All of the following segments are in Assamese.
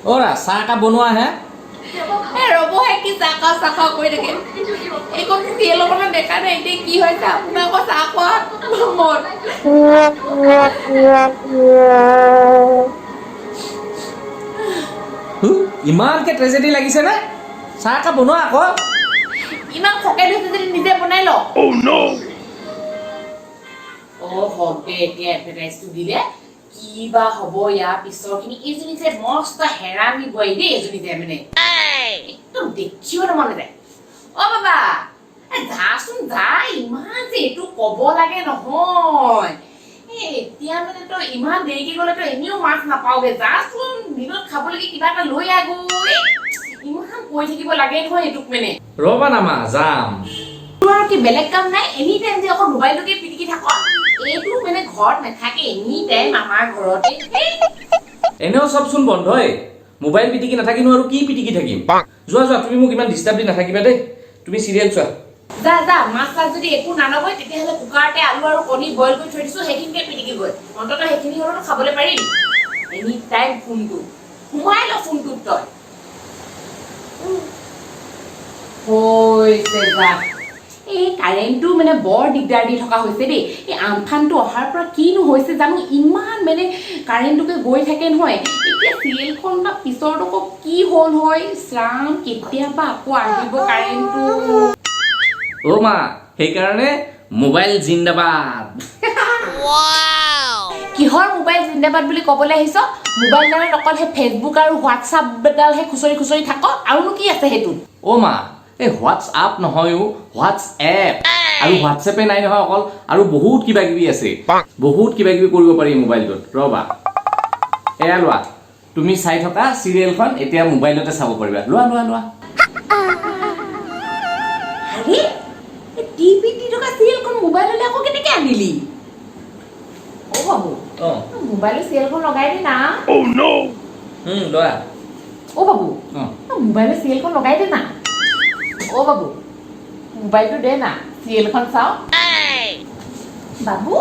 ওৰা চাহ কাপ বনোৱা হে ৰ'ব হে কি চাহ কৰি থাকে এইখন চিৰিয়েলৰ কথা দেখা নাই এতিয়া কি হৈছে আপোনাৰ আকৌ চাহ খোৱা মন ইমানকে ট্ৰেজেডি লাগিছে নে চাহ কাপ বনোৱা আকৌ ইমান খকে ধৰিছে যদি নিজে বনাই ল হকে এতিয়া এডভাৰটাইজটো দিলে কি বা হ'ব ইয়াৰ পিছৰখিনি এইজনী যে মস্ত হেৰামি বই দেই এইজনী যে মানে একদম দেখিও মনে যায় অ বাবা যাচোন যা ইমান যে এইটো ক'ব লাগে নহয় এতিয়া মানে তই ইমান দেৰিকে গ'লে তই এনেও মাছ নাপাওগে যাচোন দিনত খাবলৈকে কিবা এটা লৈ আগৈ ইমান কৈ থাকিব লাগে নহয় এইটোক মানে ৰবা না মা যাম তোৰ কি বেলেগ কাম নাই এনি টাইম যে অকল মোবাইলটোকে পিটিকি থাক এইটো মানে ঘৰত নাথাকে এনি টাইম আমাৰ ঘৰতে এনেও চবচোন বন্ধই মোবাইল পিটিকি নাথাকিনো আৰু কি পিটিকি থাকিম যোৱা যোৱা তুমি মোক ইমান ডিষ্টাৰ্ব দি নাথাকিবা দেই তুমি চিৰিয়েল চোৱা যা যা মাছ চাছ যদি একো নানবই তেতিয়াহ'লে কুকাৰতে আলু আৰু কণী বইল কৰি থৈ দিছোঁ সেইখিনিকে পিটিকি গৈ অন্ততঃ সেইখিনি হ'লেতো খাবলৈ পাৰিম এনি টাইম ফোনটো সোমাই ল ফোনটোত তই হৈছে যা এই কাৰেণ্টটো মানে বৰ দিগদাৰ দি থকা হৈছে দেই এই আমফানটো অহাৰ পৰা কিনো হৈছে জানো ইমান মানে কাৰেণ্টটোকে গৈ থাকে নহয় এতিয়া চিৰিয়েলখন বা পিছৰটো আকৌ কি হ'ল হয় শ্ৰাম কেতিয়াবা আকৌ আহিব কাৰেণ্টটো অ মা সেইকাৰণে মোবাইল জিন্দাবাদ কিহৰ মোবাইল জিন্দাবাদ বুলি ক'বলৈ আহিছ মোবাইলডালত অকল সেই ফেচবুক আৰু হোৱাটছআপডালহে খুচৰি খুচৰি থাক আৰুনো কি আছে সেইটোত অ মা এই হোৱাটছআপ নহয়ো হোৱাটছএপ আৰু হোৱাটছএপে নাই নহয় অকল আৰু বহুত কিবা কিবি আছে বহুত কিবা কিবি কৰিব পাৰি মোবাইলটোত ৰবা এয়া লোৱা তুমি চাই থকা চিৰিয়েলখন এতিয়া মোবাইলতে চাব পাৰিবা লোৱা লোৱা লোৱা আৰে টিভি দি থকা চিৰিয়েলখন মোবাইললৈ আকৌ কেনেকৈ আনিলি অ বাবু মোবাইলৰ চিৰিয়েলখন লগাই দে না লোৱা অ বাবু মোবাইলৰ চিৰিয়েলখন লগাই দে না অ বাবু মোবাইলটো দে না চিৰিয়েলখন চাওঁ বাবু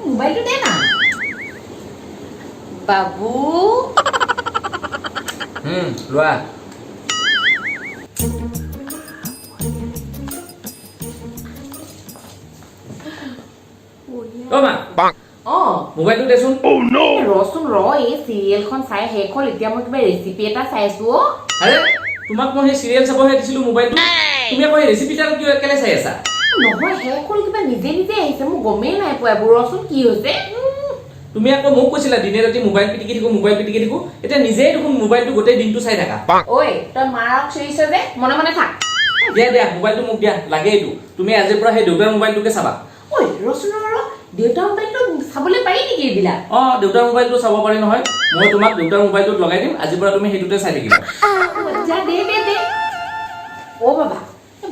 মোবাইলটো দে না বাবু লোৱা মোবাইলটো দেচোন ৰচোন এই চিৰিয়েলখন চাই শেষ হ'ল এতিয়া মই কিবা ৰেচিপি এটা চাইছো আৰে তোমাক মই সেই চিৰিয়েল চাবহে দিছিলো মোবাইলটো তুমি আকৌ সেই ৰেচিপিটা কিয় কেলে চাই আছা নহয় শেষ হ'ল কিবা নিজে নিজে আহিছে মই গমেই নাই পোৱা এইবোৰ ৰচোন কি হৈছে তুমি আকৌ মোক কৈছিলা দিনে ৰাতি মোবাইল পিটিকি থাকো এতিয়া নিজেই দেখোন মোবাইলটো গোটেই দিনটো চাই থাকা ঐ তই মাৰক চিৰিছ যে মনে মনে থাক দিয়া মোবাইলটো মোক দিয়া লাগে এইটো তুমি আজিৰ পৰা সেই দেউতাৰ মোবাইলটোকে চাবা ঐ ৰচোন দেউতাৰ মোবাইলটো চাবলৈ পাৰি নেকি এইবিলাক দেউতাৰ মোবাইলটো চাব পাৰি নহয় মই তোমাক দেউতাৰ মোবাইলটোত লগাই দিম আজিৰ পৰা তুমি সেইটোতে চাই থাকিবা দে অ বাবা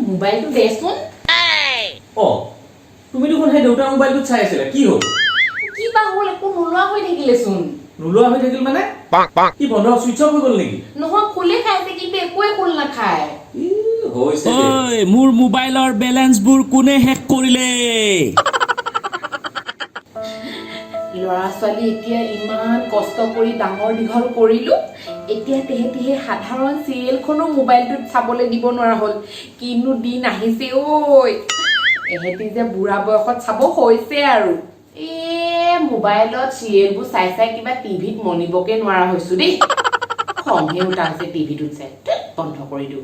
মোবাইলটো দেচোন তুমি দেখোন সেই দেউতাৰ মোবাইলটোত চাই আছিলা কি হ'ল কি বা হ'ল একো নোলোৱা হৈ থাকিলেচোন নোলোৱা হৈ থাকিল মানে কি বন্ধ চুইচ অফ হৈ গ'ল নেকি নহয় খোলে খাইছে কিন্তু একোৱে খোল নাখায় মোৰ মোবাইলৰ বেলেঞ্চবোৰ কোনে শেষ কৰিলে ল'ৰা ছোৱালী এতিয়া ইমান কষ্ট কৰি ডাঙৰ দীঘল কৰিলো এতিয়া তেহেঁতি সেই সাধাৰণ চিৰিয়েলখনো মোবাইলটোত চাবলৈ দিব নোৱাৰা হ'ল কিনো দিন আহিছে ঐ এহেঁতি যে বুঢ়া বয়সত চাব হৈছে আৰু মোবাইলত চিৰিয়েলবোৰ চাই চাই কিবা টিভিত মনিবকে নোৱাৰা হৈছো দেই খংহে উঠা হৈছে টিভিটোত চাই বন্ধ কৰি দিওঁ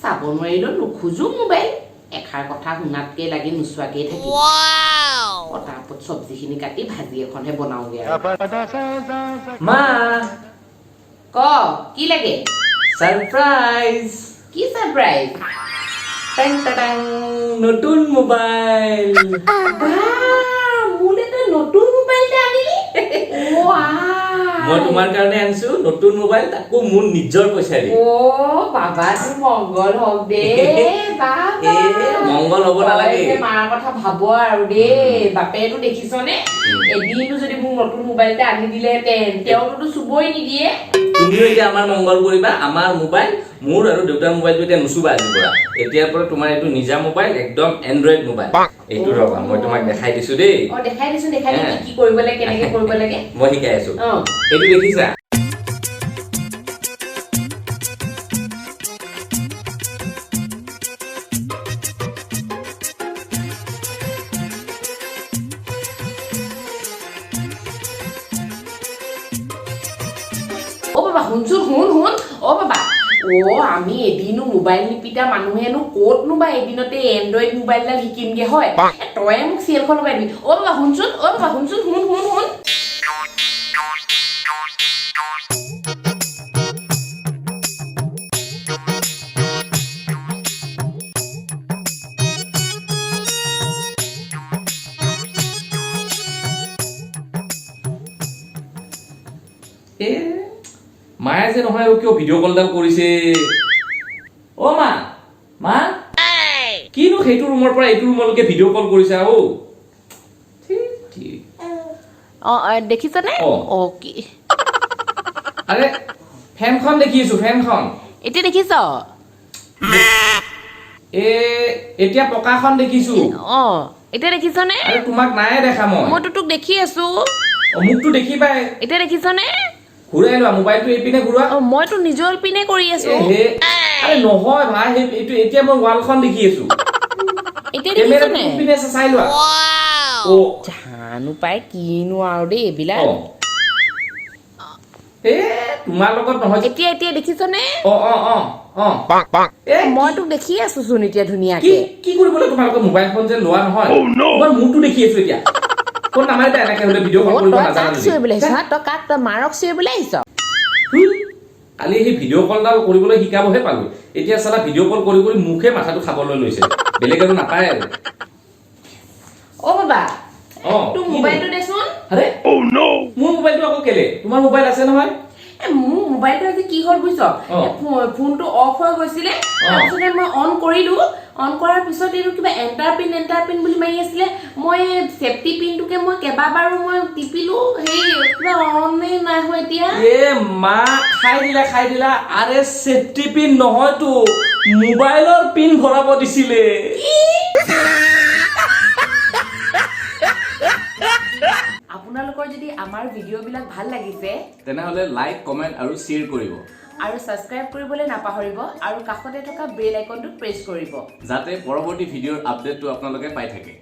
চাব নোৱাৰিলেও নোখোজো মোবাইল এষাৰ কথা শুনাতকে লাগি নোচোৱাকেই থাকি পটাপট চব্জিখিনি কাটি ভাজি এখনহে বনাওঁগে আৰু মা ক কি লাগে সাৰপ্ৰাইজ কি সাৰপ্ৰাইজ নতুন মোবাইল মোলে তই নতুন মোবাইল এটা আনিলি মই তোমাৰ কাৰণে আনিছো নতুন মোবাইল তাকো মোৰ নিজৰ পইচা দি বাবা তোৰ মংগল হওক দে মংগল হ'ব নালাগে মাৰ কথা ভাব আৰু দেই বাপেটো দেখিছনে এদিনো যদি মোক নতুন মোবাইল এটা আনি দিলেহেঁতেন তেওঁতো চুবই নিদিয়ে তুমিও এতিয়া আমাৰ মংগল কৰিবা আমাৰ মোবাইল মোৰ আৰু দেউতাৰ মোবাইলটো এতিয়া নুচুবা আজিৰ পৰা এতিয়াৰ পৰা তোমাৰ এইটো নিজা মোবাইল একদম এণ্ড্ৰইড মোবাইল এইটো ৰবা মই তোমাক দেখাই দিছো দেই দেখাই দিছো কি কৰিব লাগে কেনেকে কৰিব লাগে মই শিকাই আছো এইটো দেখিছা বাবা শুন বাবা আমি এদিনো মোবাইল নিপিতা মানুহেনো ক'তনো বা এদিনতে এণ্ড্ৰইড মোবাইলডাল শিকিমগে হয় তই মোক চিৰিয়েলখন লগাই দিবি বাবা শুনচোন শুন মায়ে যে নহয় আৰু কিয় ভিডিঅ' কলডাল কৰিছে অ মা কিনো সেইটো ৰুমৰ পৰা এইটো ৰুমলৈকে ভিডিঅ' কল কৰিছা দেখিছনে কি আৰে ফেনখন দেখিছো ফেনখন এতিয়া দেখিছ এতিয়া পকাখন দেখিছো এতিয়া দেখিছনে আৰে তোমাক নায়ে দেখা মইতো তোক দেখি আছো মোকতো দেখি পাই এতিয়া দেখিছনে ঘূৰাই লোৱা মোবাইলটো এইপিনে ঘূৰোৱা মইতো নিজৰ পিনে কৰি আছো আৰে নহয় ভাই এইটো এতিয়া মই ৱালখন দেখি আছো এতিয়া দেখিছনে পিনে চাই লোৱা জানো পাই কিনো আৰু দেই এইবিলাক তোমাৰ লগত নহয় এতিয়া দেখিছনে মই তোক দেখি আছো চোন এতিয়া ধুনীয়াকে কি কৰিবলৈ তোমালোকৰ মোবাইলখন যে লোৱা নহয় মই মোৰটো দেখি আছো এতিয়া কোন নামাৰিবা এনেকে হলে ভিডিঅ' কল কৰিব নাজানো তই কাক তই মাৰক চিঞৰিবলৈ আহিছ কালি সেই ভিডিঅ' কলডাল কৰিবলৈ শিকাবহে পালো এতিয়া চালা ভিডিঅ' কল কৰি কৰি মুখে মাথাটো খাবলৈ লৈছে বেলেগ আৰু নাপায় আৰু বাবা তোৰ মোবাইলটো দেচোন আৰে মোৰ মোবাইলটো আকৌ কেলে তোমাৰ মোবাইল আছে নহয় মোৰ মোবাইলটো আজি কি হ'ল বুজিছ ফোনটো অফ হৈ গৈছিলে তাৰপিছতে মই অন কৰিলো অন কৰাৰ পিছত এইটো কিবা এণ্টাৰ পিন বুলি মাৰি আছিলে মই সেফটি পিনটোকে মই কেইবাবাৰো মই টিপিলো সেই কিবা অনেই নাই হোৱা এতিয়া মা খাই দিলা আৰে সেফটি পিন নহয়তো মোবাইলৰ পিন ভৰাব দিছিলে আপোনালোকৰ যদি আমাৰ ভিডিঅ'বিলাক ভাল লাগিছে তেনেহলে লাইক কমেন্ট আৰু শ্বেয়াৰ কৰিব আৰু সাবস্ক্ৰাইব কৰিবলৈ নাপাহৰিব আৰু কাষতে থকা বেল আইকনটো প্ৰেছ কৰিব যাতে পৰৱৰ্তী ভিডিঅ'ৰ আপডেটটো আপোনালোকে পাই থাকে